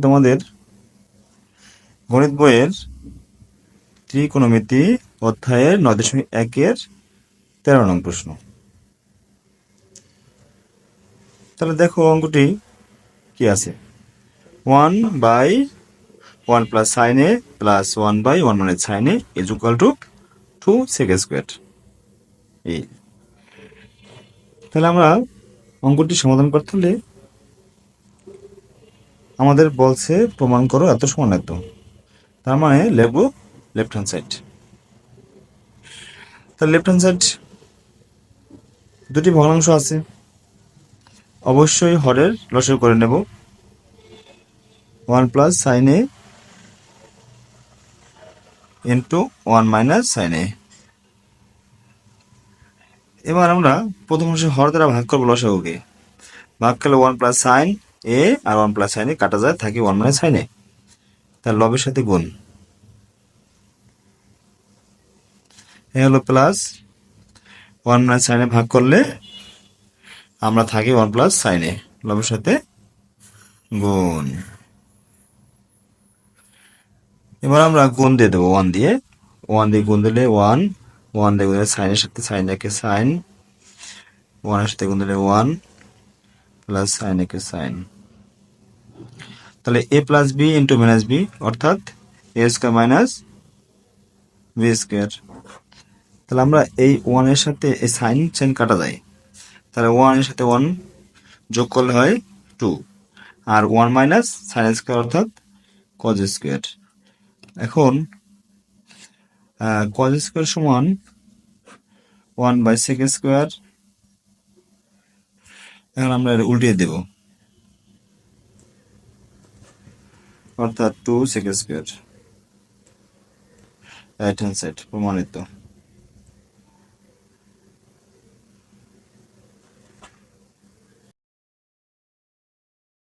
তোমাদের গণিত বইয়ের ত্রিকোণমিতি অধ্যায়ের 9.1-এর 13 নং প্রশ্ন। তাহলে দেখো অঙ্কটি কি আছে, 1/1 প্লাস সাইন এ প্লাস 1/1 মানে sine A is equal to 2 sec square. এই তাহলে আমরা অঙ্কটি সমাধান করতে হলে আমাদের বলছে প্রমাণ করো এত সমান এত, তার মানে লিখবো লেফট হ্যান্ড সাইড। তাহলে লেফট হ্যান্ড সাইড দুটি ভগ্নাংশ আছে, অবশ্যই হরের লসাগু করে নেব। 1 প্লাস সাইন এ ইন্টু 1 মাইনাস সাইন এ। এবার আমরা প্রথম অংশে হর দ্বারা ভাগ করবো লসাগুকে। ভাগ করলে 1 প্লাস সাইন এ আর 1 প্লাস সাইন এ কাটা যায়, থাকে 1 মাইনাস সাইন এ। তার লবের সাথে গুণ, এ হলো প্লাস 1 মাইনাস সাইন এ ভাগ করলে আমরা থাকি 1 প্লাস সাইন এ, লবের সাথে গুণ। এবার আমরা গুণ দিয়ে দেবো 1 দিয়ে গুণ দিলে 1 দিয়ে গুণ দিলে সাইনের সাথে সাইন একে সাইন, 1 এর সাথে গুণ দিলে 1 প্লাস সাইন একে সাইন। তাহলে A plus B into minus B অর্থাৎ A square minus B square. তাহলে আমরা এই 1 এর সাথে এই সাইন কাটা যায়, তাহলে 1 এর সাথে 1 যোগ করলে হয় 2, আর 1 মাইনাস সাইন স্কোয়ার অর্থাৎ কজ স্কোয়ার। এখন কজ স্কোয়ার সমান 1/sec স্কোয়ার। এখন আমরা উল্টিয়ে দেব, অর্থাৎ 2 sec square. Right hand side প্রমাণিত।